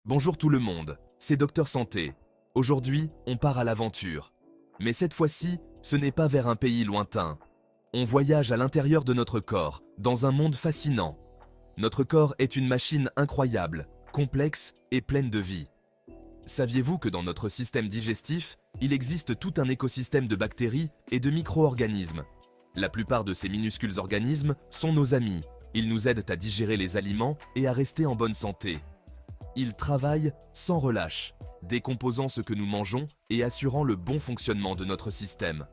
Bonjour tout le monde, c'est Docteur Santé. Aujourd'hui, on part à l'aventure. Mais cette fois-ci, ce n'est pas vers un pays lointain. On voyage à l'intérieur de notre corps, dans un monde fascinant. Notre corps est une machine incroyable, complexe et pleine de vie. Saviez-vous que dans notre système digestif, il existe tout un écosystème de bactéries et de micro-organismes? La plupart de ces minuscules organismes sont nos amis. Ils nous aident à digérer les aliments et à rester en bonne santé. Ils travaillent sans relâche, décomposant ce que nous mangeons et assurant le bon fonctionnement de notre système.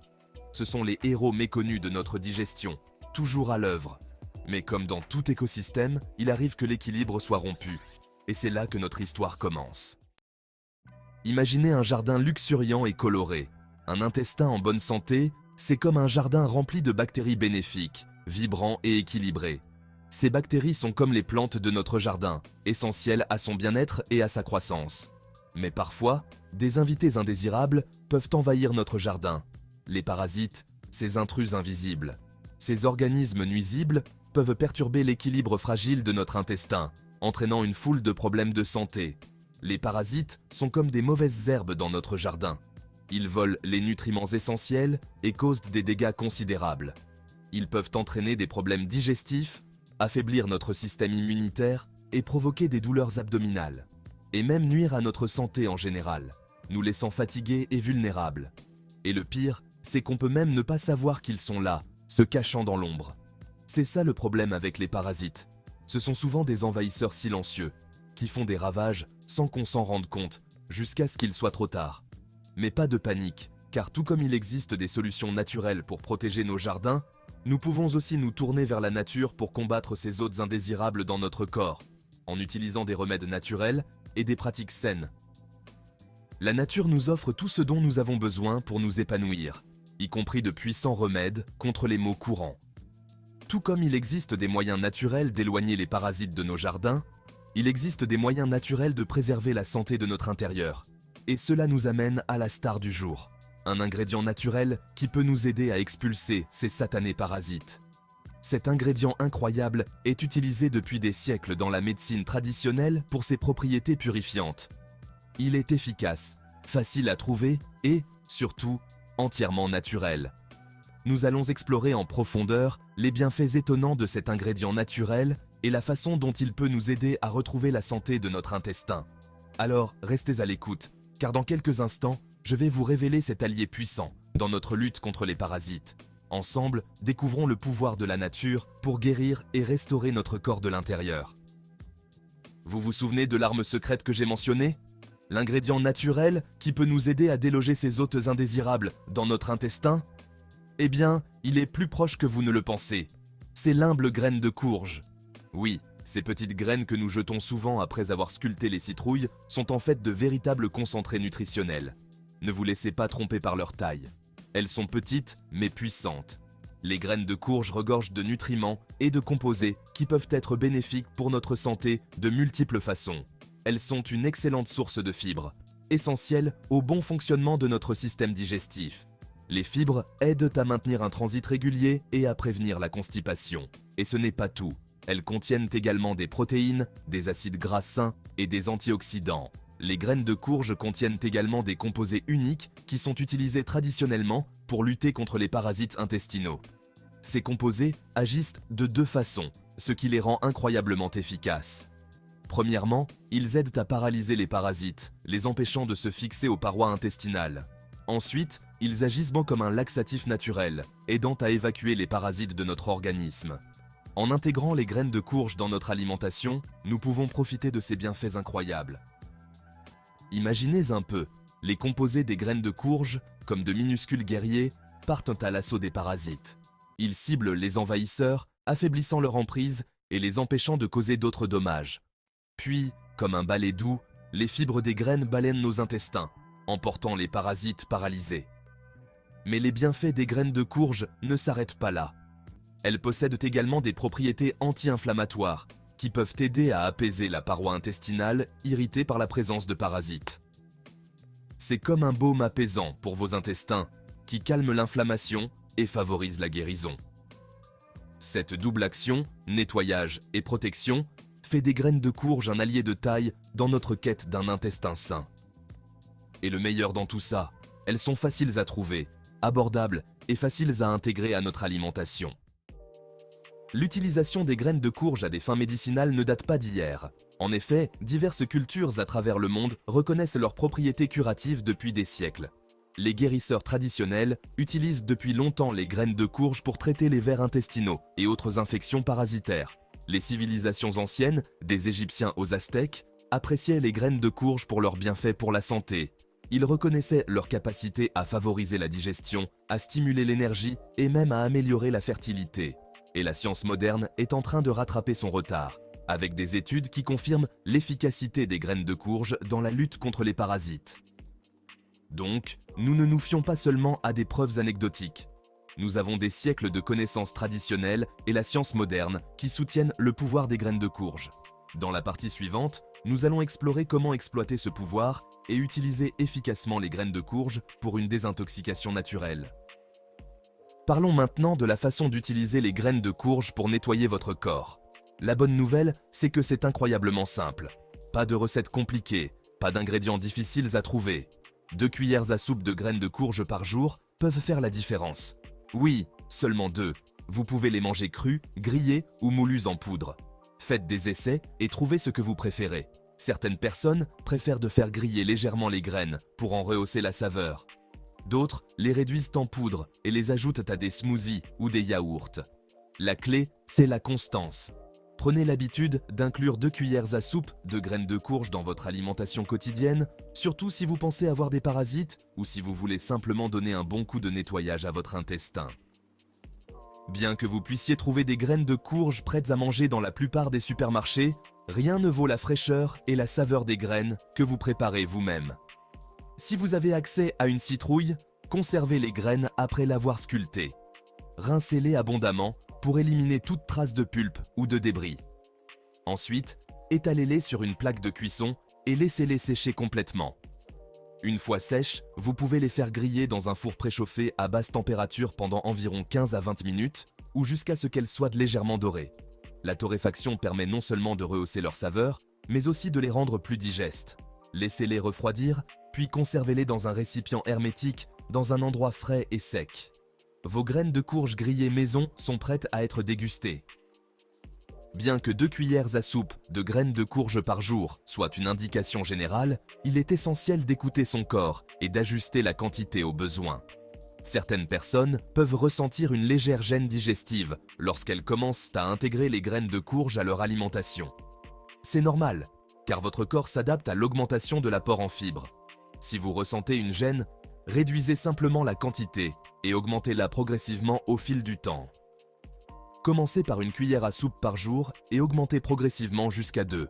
Ce sont les héros méconnus de notre digestion, toujours à l'œuvre. Mais comme dans tout écosystème, il arrive que l'équilibre soit rompu. Et c'est là que notre histoire commence. Imaginez un jardin luxuriant et coloré. Un intestin en bonne santé, c'est comme un jardin rempli de bactéries bénéfiques, vibrant et équilibré. Ces bactéries sont comme les plantes de notre jardin, essentielles à son bien-être et à sa croissance. Mais parfois, des invités indésirables peuvent envahir notre jardin. Les parasites, ces intrus invisibles. Ces organismes nuisibles peuvent perturber l'équilibre fragile de notre intestin, entraînant une foule de problèmes de santé. Les parasites sont comme des mauvaises herbes dans notre jardin. Ils volent les nutriments essentiels et causent des dégâts considérables. Ils peuvent entraîner des problèmes digestifs, affaiblir notre système immunitaire et provoquer des douleurs abdominales. Et même nuire à notre santé en général, nous laissant fatigués et vulnérables. Et le pire, c'est qu'on peut même ne pas savoir qu'ils sont là, se cachant dans l'ombre. C'est ça le problème avec les parasites. Ce sont souvent des envahisseurs silencieux, qui font des ravages sans qu'on s'en rende compte, jusqu'à ce qu'il soit trop tard. Mais pas de panique, car tout comme il existe des solutions naturelles pour protéger nos jardins, nous pouvons aussi nous tourner vers la nature pour combattre ces hôtes indésirables dans notre corps, en utilisant des remèdes naturels et des pratiques saines. La nature nous offre tout ce dont nous avons besoin pour nous épanouir, y compris de puissants remèdes contre les maux courants. Tout comme il existe des moyens naturels d'éloigner les parasites de nos jardins, il existe des moyens naturels de préserver la santé de notre intérieur. Et cela nous amène à la star du jour, un ingrédient naturel qui peut nous aider à expulser ces satanés parasites. Cet ingrédient incroyable est utilisé depuis des siècles dans la médecine traditionnelle pour ses propriétés purifiantes. Il est efficace, facile à trouver et, surtout, entièrement naturel. Nous allons explorer en profondeur les bienfaits étonnants de cet ingrédient naturel et la façon dont il peut nous aider à retrouver la santé de notre intestin. Alors, restez à l'écoute, car dans quelques instants, je vais vous révéler cet allié puissant dans notre lutte contre les parasites. Ensemble, découvrons le pouvoir de la nature pour guérir et restaurer notre corps de l'intérieur. Vous vous souvenez de l'arme secrète que j'ai mentionnée? L'ingrédient naturel qui peut nous aider à déloger ces hôtes indésirables dans notre intestin? Eh bien, il est plus proche que vous ne le pensez. C'est l'humble graine de courge. Oui, ces petites graines que nous jetons souvent après avoir sculpté les citrouilles sont en fait de véritables concentrés nutritionnels. Ne vous laissez pas tromper par leur taille. Elles sont petites mais puissantes. Les graines de courge regorgent de nutriments et de composés qui peuvent être bénéfiques pour notre santé de multiples façons. Elles sont une excellente source de fibres, essentielles au bon fonctionnement de notre système digestif. Les fibres aident à maintenir un transit régulier et à prévenir la constipation. Et ce n'est pas tout. Elles contiennent également des protéines, des acides gras sains et des antioxydants. Les graines de courge contiennent également des composés uniques qui sont utilisés traditionnellement pour lutter contre les parasites intestinaux. Ces composés agissent de deux façons, ce qui les rend incroyablement efficaces. Premièrement, ils aident à paralyser les parasites, les empêchant de se fixer aux parois intestinales. Ensuite, ils agissent comme un laxatif naturel, aidant à évacuer les parasites de notre organisme. En intégrant les graines de courge dans notre alimentation, nous pouvons profiter de ces bienfaits incroyables. Imaginez un peu, les composés des graines de courge, comme de minuscules guerriers, partent à l'assaut des parasites. Ils ciblent les envahisseurs, affaiblissant leur emprise et les empêchant de causer d'autres dommages. Puis, comme un balai doux, les fibres des graines balainent nos intestins, emportant les parasites paralysés. Mais les bienfaits des graines de courge ne s'arrêtent pas là. Elles possèdent également des propriétés anti-inflammatoires qui peuvent aider à apaiser la paroi intestinale irritée par la présence de parasites. C'est comme un baume apaisant pour vos intestins qui calme l'inflammation et favorise la guérison. Cette double action, nettoyage et protection, fait des graines de courge un allié de taille dans notre quête d'un intestin sain. Et le meilleur dans tout ça, elles sont faciles à trouver, abordables et faciles à intégrer à notre alimentation. L'utilisation des graines de courge à des fins médicinales ne date pas d'hier. En effet, diverses cultures à travers le monde reconnaissent leurs propriétés curatives depuis des siècles. Les guérisseurs traditionnels utilisent depuis longtemps les graines de courge pour traiter les vers intestinaux et autres infections parasitaires. Les civilisations anciennes, des Égyptiens aux Aztèques, appréciaient les graines de courge pour leurs bienfaits pour la santé. Ils reconnaissaient leur capacité à favoriser la digestion, à stimuler l'énergie et même à améliorer la fertilité. Et la science moderne est en train de rattraper son retard, avec des études qui confirment l'efficacité des graines de courge dans la lutte contre les parasites. Donc, nous ne nous fions pas seulement à des preuves anecdotiques. Nous avons des siècles de connaissances traditionnelles et la science moderne qui soutiennent le pouvoir des graines de courge. Dans la partie suivante, nous allons explorer comment exploiter ce pouvoir et utiliser efficacement les graines de courge pour une désintoxication naturelle. Parlons maintenant de la façon d'utiliser les graines de courge pour nettoyer votre corps. La bonne nouvelle, c'est que c'est incroyablement simple. Pas de recettes compliquées, pas d'ingrédients difficiles à trouver. 2 cuillères à soupe de graines de courge par jour peuvent faire la différence. Oui, seulement 2. Vous pouvez les manger crus, grillés ou moulus en poudre. Faites des essais et trouvez ce que vous préférez. Certaines personnes préfèrent de faire griller légèrement les graines pour en rehausser la saveur. D'autres les réduisent en poudre et les ajoutent à des smoothies ou des yaourts. La clé, c'est la constance. Prenez l'habitude d'inclure 2 cuillères à soupe de graines de courge dans votre alimentation quotidienne, surtout si vous pensez avoir des parasites ou si vous voulez simplement donner un bon coup de nettoyage à votre intestin. Bien que vous puissiez trouver des graines de courge prêtes à manger dans la plupart des supermarchés, rien ne vaut la fraîcheur et la saveur des graines que vous préparez vous-même. Si vous avez accès à une citrouille, conservez les graines après l'avoir sculptée. Rincez-les abondamment pour éliminer toute trace de pulpe ou de débris. Ensuite, étalez-les sur une plaque de cuisson et laissez-les sécher complètement. Une fois sèches, vous pouvez les faire griller dans un four préchauffé à basse température pendant environ 15 à 20 minutes ou jusqu'à ce qu'elles soient légèrement dorées. La torréfaction permet non seulement de rehausser leur saveur, mais aussi de les rendre plus digestes. Laissez-les refroidir, puis conservez-les dans un récipient hermétique dans un endroit frais et sec. Vos graines de courge grillées maison sont prêtes à être dégustées. Bien que 2 cuillères à soupe de graines de courge par jour soit une indication générale, il est essentiel d'écouter son corps et d'ajuster la quantité au besoin. Certaines personnes peuvent ressentir une légère gêne digestive lorsqu'elles commencent à intégrer les graines de courge à leur alimentation. C'est normal, car votre corps s'adapte à l'augmentation de l'apport en fibres. Si vous ressentez une gêne, réduisez simplement la quantité et augmentez-la progressivement au fil du temps. Commencez par une cuillère à soupe par jour et augmentez progressivement jusqu'à 2.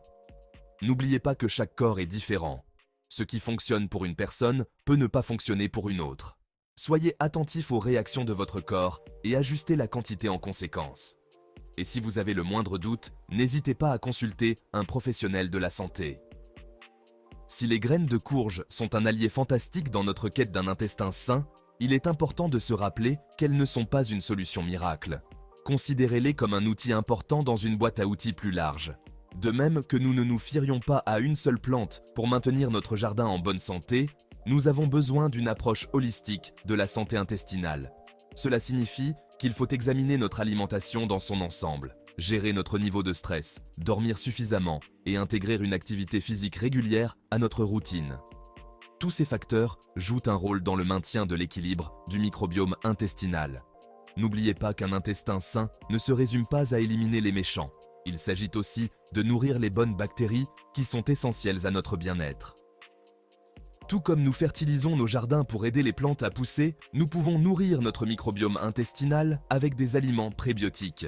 N'oubliez pas que chaque corps est différent. Ce qui fonctionne pour une personne peut ne pas fonctionner pour une autre. Soyez attentif aux réactions de votre corps et ajustez la quantité en conséquence. Et si vous avez le moindre doute, n'hésitez pas à consulter un professionnel de la santé. Si les graines de courge sont un allié fantastique dans notre quête d'un intestin sain, il est important de se rappeler qu'elles ne sont pas une solution miracle. Considérez-les comme un outil important dans une boîte à outils plus large. De même que nous ne nous fierions pas à une seule plante pour maintenir notre jardin en bonne santé, nous avons besoin d'une approche holistique de la santé intestinale. Cela signifie qu'il faut examiner notre alimentation dans son ensemble, gérer notre niveau de stress, dormir suffisamment et intégrer une activité physique régulière à notre routine. Tous ces facteurs jouent un rôle dans le maintien de l'équilibre du microbiome intestinal. N'oubliez pas qu'un intestin sain ne se résume pas à éliminer les méchants. Il s'agit aussi de nourrir les bonnes bactéries qui sont essentielles à notre bien-être. Tout comme nous fertilisons nos jardins pour aider les plantes à pousser, nous pouvons nourrir notre microbiome intestinal avec des aliments prébiotiques.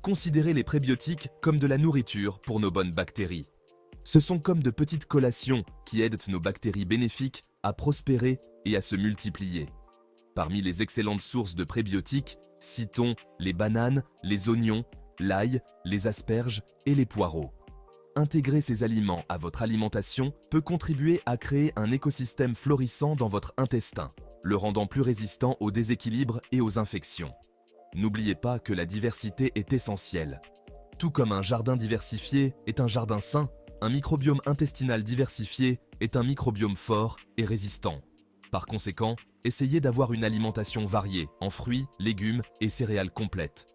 Considérez les prébiotiques comme de la nourriture pour nos bonnes bactéries. Ce sont comme de petites collations qui aident nos bactéries bénéfiques à prospérer et à se multiplier. Parmi les excellentes sources de prébiotiques, citons les bananes, les oignons, l'ail, les asperges et les poireaux. Intégrer ces aliments à votre alimentation peut contribuer à créer un écosystème florissant dans votre intestin, le rendant plus résistant aux déséquilibres et aux infections. N'oubliez pas que la diversité est essentielle. Tout comme un jardin diversifié est un jardin sain, un microbiome intestinal diversifié est un microbiome fort et résistant. Par conséquent, essayez d'avoir une alimentation variée en fruits, légumes et céréales complètes.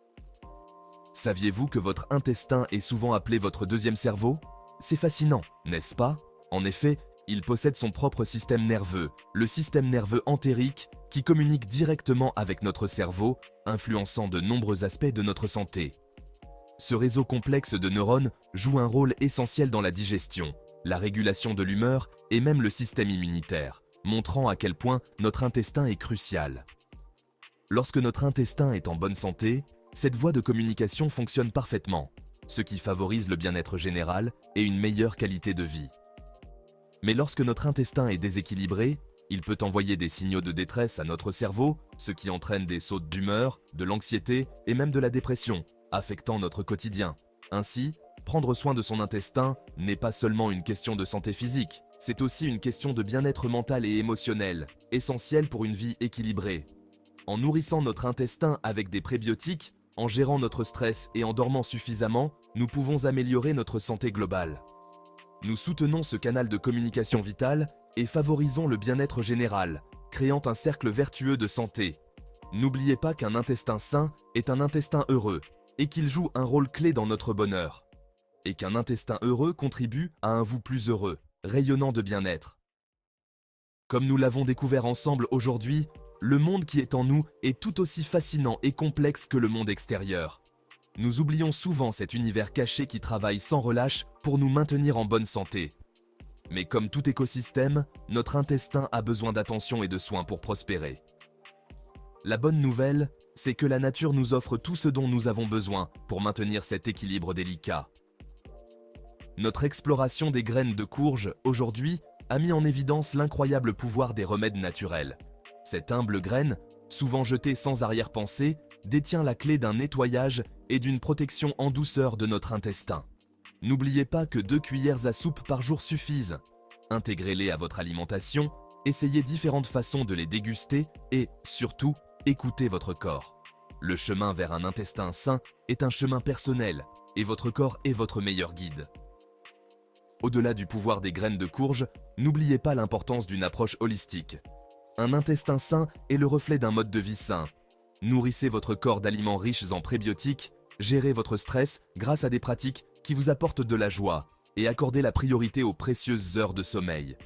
Saviez-vous que votre intestin est souvent appelé votre deuxième cerveau? C'est fascinant, n'est-ce pas? En effet, il possède son propre système nerveux, le système nerveux entérique, qui communique directement avec notre cerveau, influençant de nombreux aspects de notre santé. Ce réseau complexe de neurones joue un rôle essentiel dans la digestion, la régulation de l'humeur et même le système immunitaire, montrant à quel point notre intestin est crucial. Lorsque notre intestin est en bonne santé, cette voie de communication fonctionne parfaitement, ce qui favorise le bien-être général et une meilleure qualité de vie. Mais lorsque notre intestin est déséquilibré, il peut envoyer des signaux de détresse à notre cerveau, ce qui entraîne des sautes d'humeur, de l'anxiété et même de la dépression, affectant notre quotidien. Ainsi, prendre soin de son intestin n'est pas seulement une question de santé physique, c'est aussi une question de bien-être mental et émotionnel, essentielle pour une vie équilibrée. En nourrissant notre intestin avec des prébiotiques, en gérant notre stress et en dormant suffisamment, nous pouvons améliorer notre santé globale. Nous soutenons ce canal de communication vitale et favorisons le bien-être général, créant un cercle vertueux de santé. N'oubliez pas qu'un intestin sain est un intestin heureux et qu'il joue un rôle clé dans notre bonheur. Et qu'un intestin heureux contribue à un vous plus heureux, rayonnant de bien-être. Comme nous l'avons découvert ensemble aujourd'hui, le monde qui est en nous est tout aussi fascinant et complexe que le monde extérieur. Nous oublions souvent cet univers caché qui travaille sans relâche pour nous maintenir en bonne santé. Mais comme tout écosystème, notre intestin a besoin d'attention et de soins pour prospérer. La bonne nouvelle, c'est que la nature nous offre tout ce dont nous avons besoin pour maintenir cet équilibre délicat. Notre exploration des graines de courge, aujourd'hui, a mis en évidence l'incroyable pouvoir des remèdes naturels. Cette humble graine, souvent jetée sans arrière-pensée, détient la clé d'un nettoyage et d'une protection en douceur de notre intestin. N'oubliez pas que 2 cuillères à soupe par jour suffisent. Intégrez-les à votre alimentation, essayez différentes façons de les déguster et, surtout, écoutez votre corps. Le chemin vers un intestin sain est un chemin personnel et votre corps est votre meilleur guide. Au-delà du pouvoir des graines de courge, n'oubliez pas l'importance d'une approche holistique. Un intestin sain est le reflet d'un mode de vie sain. Nourrissez votre corps d'aliments riches en prébiotiques, gérez votre stress grâce à des pratiques qui vous apportent de la joie et accordez la priorité aux précieuses heures de sommeil.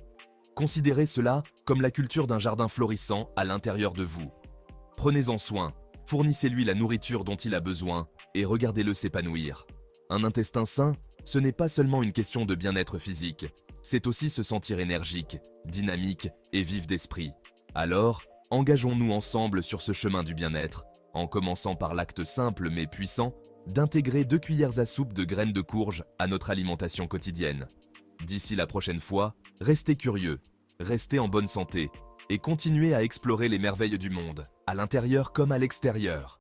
Considérez cela comme la culture d'un jardin florissant à l'intérieur de vous. Prenez-en soin, fournissez-lui la nourriture dont il a besoin et regardez-le s'épanouir. Un intestin sain, ce n'est pas seulement une question de bien-être physique, c'est aussi se sentir énergique, dynamique et vif d'esprit. Alors, engageons-nous ensemble sur ce chemin du bien-être, en commençant par l'acte simple mais puissant d'intégrer 2 cuillères à soupe de graines de courge à notre alimentation quotidienne. D'ici la prochaine fois, restez curieux, restez en bonne santé et continuez à explorer les merveilles du monde, à l'intérieur comme à l'extérieur.